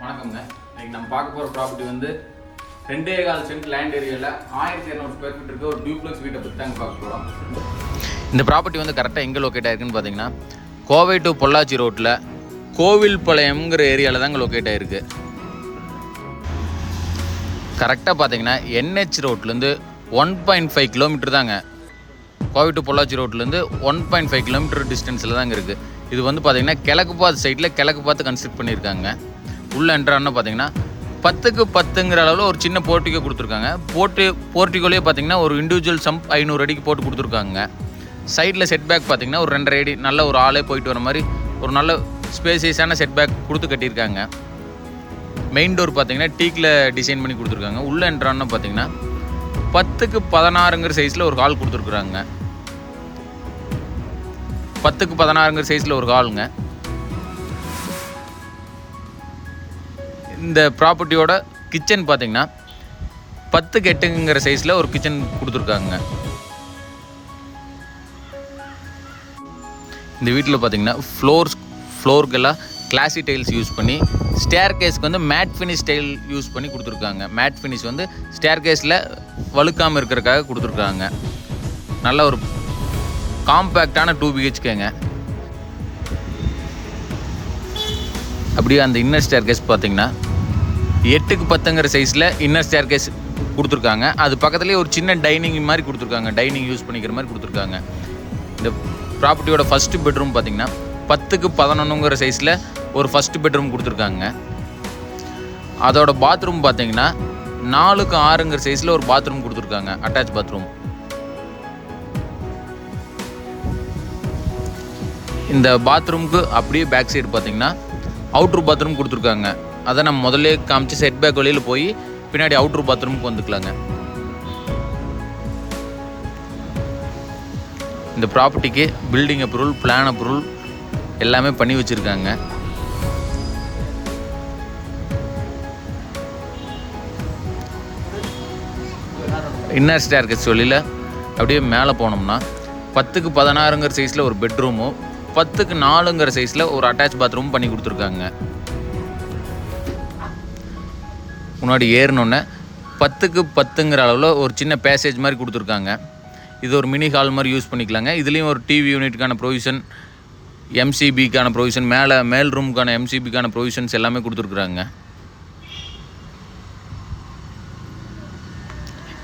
வணக்கம்ங்க. இன்னைக்கு நம்ம பார்க்க போகிற ப்ராப்பர்ட்டி வந்து 2.25 சென்ட் லேண்ட் ஏரியாவில் 1200 ஸ்கொயர் ஃபீட் இருக்க ஒரு டியூப்ளெக்ஸ் வீட்டை பற்றி தாங்க பார்க்க போகிறோம். இந்த ப்ராப்பர்ட்டி வந்து கரெக்டாக எங்கே லொக்கேட் ஆயிருக்குன்னு பார்த்தீங்கன்னா, கோவை டு பொள்ளாச்சி ரோட்டில் கோவில்பாளையம்ங்கிற ஏரியாவில் தாங்க லொக்கேட் ஆகிருக்கு. கரெக்டாக பார்த்தீங்கன்னா NH ரோட்லேருந்து 1.5 கிலோமீட்டர் தாங்க. கோவை டு பொள்ளாச்சி ரோட்லேருந்து 1.5 கிலோமீட்டர் டிஸ்டன்ஸில் தாங்க இருக்குது. இது வந்து பார்த்தீங்கன்னா கிழக்கு பார்த்து சைடில் கிழக்கு பார்த்து கன்ஸ்ட்ரக்ட் பண்ணியிருக்காங்க. உள்ளே என்ட்ரான்னு பார்த்தீங்கன்னா 10க்கு 10ங்கிற அளவில் ஒரு சின்ன போர்ட்டிகோ கொடுத்துருக்காங்க. போர்ட்டிகோலேயே பார்த்தீங்கன்னா ஒரு இண்டிவிஜுவல் சம்ப் 500 அடிக்கு போட்டு கொடுத்துருக்காங்க. சைடில் செட்பேக் பார்த்தீங்கன்னா ஒரு 2.5 அடி நல்ல ஒரு ஆளே போயிட்டு வர மாதிரி ஒரு நல்ல ஸ்பேசியஸான செட்பேக் கொடுத்து கட்டியிருக்காங்க. மெயின் டோர் பார்த்தீங்கன்னா டீக்கில் டிசைன் பண்ணி கொடுத்துருக்காங்க. உள்ளே என்ட்ரான்னு பார்த்தீங்கன்னா 10க்கு 16ங்கிற சைஸில் ஒரு ஹால் கொடுத்துருக்குறாங்க. 10க்கு 16ங்கிற சைஸில் ஒரு ஹாலுங்க. இந்த ப்ராப்பர்ட்டியோட கிச்சன் பார்த்தீங்கன்னா 10க்கு 8ங்கிற சைஸில் ஒரு கிச்சன் கொடுத்துருக்காங்க. இந்த வீட்டில் பார்த்தீங்கன்னா ஃப்ளோருக்கெல்லாம் கிளாசி டைல்ஸ் யூஸ் பண்ணி ஸ்டேர் கேஸ்க்கு வந்து மேட் ஃபினிஷ் டைல் யூஸ் பண்ணி கொடுத்துருக்காங்க. மேட் ஃபினிஷ் வந்து ஸ்டேர் கேஸில் வழுக்காமல் இருக்கிறதுக்காக கொடுத்துருக்காங்க. நல்ல ஒரு காம்பேக்டான 2 BHKங்க. அப்படியே அந்த இன்னர் ஸ்டேர் கேஸ் பார்த்தீங்கன்னா 8க்கு 10ங்கிற சைஸில் இன்னர் ஸ்டேர் கேஸ் கொடுத்துருக்காங்க. அது பக்கத்துலேயே ஒரு சின்ன டைனிங் மாதிரி கொடுத்துருக்காங்க. டைனிங் யூஸ் பண்ணிக்கிற மாதிரி கொடுத்துருக்காங்க. இந்த ப்ராப்பர்ட்டியோட ஃபஸ்ட்டு பெட்ரூம் பார்த்தீங்கன்னா 10க்கு 11ங்கிற சைஸில் ஒரு ஃபஸ்ட்டு பெட்ரூம் கொடுத்துருக்காங்க. அதோட பாத்ரூம் பார்த்தீங்கன்னா 4க்கு 6ங்கிற சைஸில் ஒரு பாத்ரூம் கொடுத்துருக்காங்க. Attach bathroom. இந்த பாத்ரூமுக்கு அப்படியே பேக் சைடு பார்த்தீங்கன்னா அவுட்ரு பாத்ரூம் கொடுத்துருக்காங்க. அதை நம்ம முதல்ல காமிச்சு செட் பேக் வழியில் போய் பின்னாடி அவுட்ரு பாத்ரூமுக்கு வந்துக்கலாங்க. இந்த ப்ராப்பர்ட்டிக்கு பில்டிங் அப்ரூவல், பிளான் அப்ரூவல் எல்லாமே பண்ணி வச்சுருக்காங்க. இன்னர் ஸ்டேர் கேஸ் வழியில் அப்படியே மேலே போனோம்னா 10க்கு 16ங்கிற சைஸில் ஒரு பெட்ரூமும் 10க்கு 4ங்கிற சைஸில் ஒரு அட்டாச் பாத்ரூம் பண்ணி கொடுத்துருக்காங்க. முன்னாடி ஏறினோன்னே 10க்கு 10ங்கிற அளவில் ஒரு சின்ன பேசேஜ் மாதிரி கொடுத்துருக்காங்க. இது ஒரு மினி ஹால் மாதிரி யூஸ் பண்ணிக்கலாங்க. இதுலேயும் ஒரு டிவி யூனிட்டுக்கான ப்ரொவிஷன், MCBக்கான ப்ரொவிஷன், மேல் ரூமுக்கான MCBக்கான ப்ரொவிஷன்ஸ் எல்லாமே கொடுத்துருக்குறாங்க.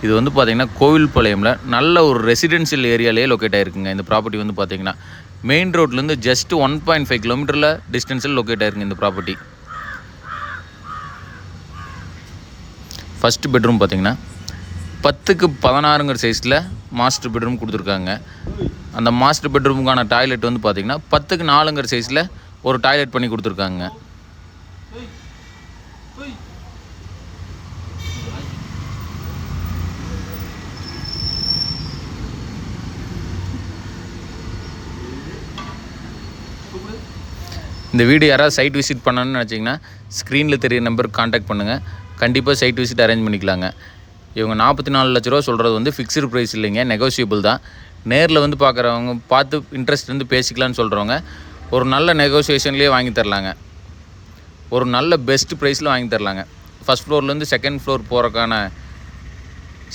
இது வந்து பார்த்திங்கன்னா கோவில்பாளையமில் நல்ல ஒரு ரெசிடென்ஷியல் ஏரியாலேயே லொக்கேட் ஆகிருக்குங்க. இந்த ப்ராப்பர்ட்டி வந்து பார்த்திங்கன்னா மெயின் ரோட்லேருந்து ஜஸ்ட் 1.5 கிலோமீட்டரில் டிஸ்டன்ஸில் லொக்கேட் ஆகிருக்குங்க இந்த ப்ராப்பர்ட்டி. ஃபஸ்ட்டு பெட்ரூம் பார்த்திங்கன்னா 10க்கு 16ங்கிற சைஸில் மாஸ்டர் பெட்ரூம் கொடுத்துருக்காங்க. அந்த மாஸ்டர் பெட்ரூமுக்கான டாய்லெட் வந்து பார்த்திங்கன்னா 10க்கு 4ங்கிற சைஸில் ஒரு டாய்லெட் பண்ணி கொடுத்துருக்காங்க. இந்த வீடு யாராவது சைட் விசிட் பண்ணணும்னு நினச்சிங்கன்னா ஸ்க்ரீனில் தெரிய நம்பருக்கு காண்டாக்ட் பண்ணுங்கள். கண்டிப்பாக சைட் விசிட் அரேஞ்ச் பண்ணிக்கலாங்க. இவங்க 44 லட்ச ரூபா சொல்கிறது வந்து ஃபிக்ஸ்டு ப்ரைஸ் இல்லைங்க, நெகோசியபிள் தான். நேரில் வந்து பார்க்குறவங்க பார்த்து இன்ட்ரெஸ்ட் வந்து பேசிக்கலான்னு சொல்கிறவங்க ஒரு நல்ல நெகோசியேஷன்லேயே வாங்கி தரலாங்க. ஒரு நல்ல பெஸ்ட் ப்ரைஸில் வாங்கி தரலாங்க. ஃபஸ்ட் ஃப்ளோர்லேருந்து செகண்ட் ஃப்ளோர் போகிறக்கான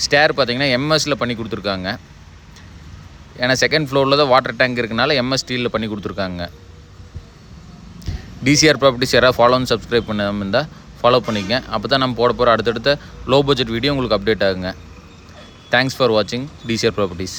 ஸ்டேர் பார்த்திங்கன்னா MS பண்ணி கொடுத்துருக்காங்க. ஏன்னா செகண்ட் ஃப்ளோரில் தான் வாட்டர் டேங்க் இருக்கனால MS ஸ்டீலில் பண்ணி கொடுத்துருக்காங்க. DCR ப்ராப்பர்ட்டிஸ் யாராவது ஃபாலோ அண்ட் சப்ஸ்கிரைப் பண்ணாமல் இருந்தால் ஃபாலோ பண்ணிக்கங்க. அப்போ தான் நம்ம போட போகிற அடுத்தடுத்த லோ பட்ஜெட் வீடியோ உங்களுக்கு அப்டேட் ஆகுங்க. தேங்க்ஸ் ஃபார் வாட்சிங் DCR ப்ராப்பர்ட்டிஸ்.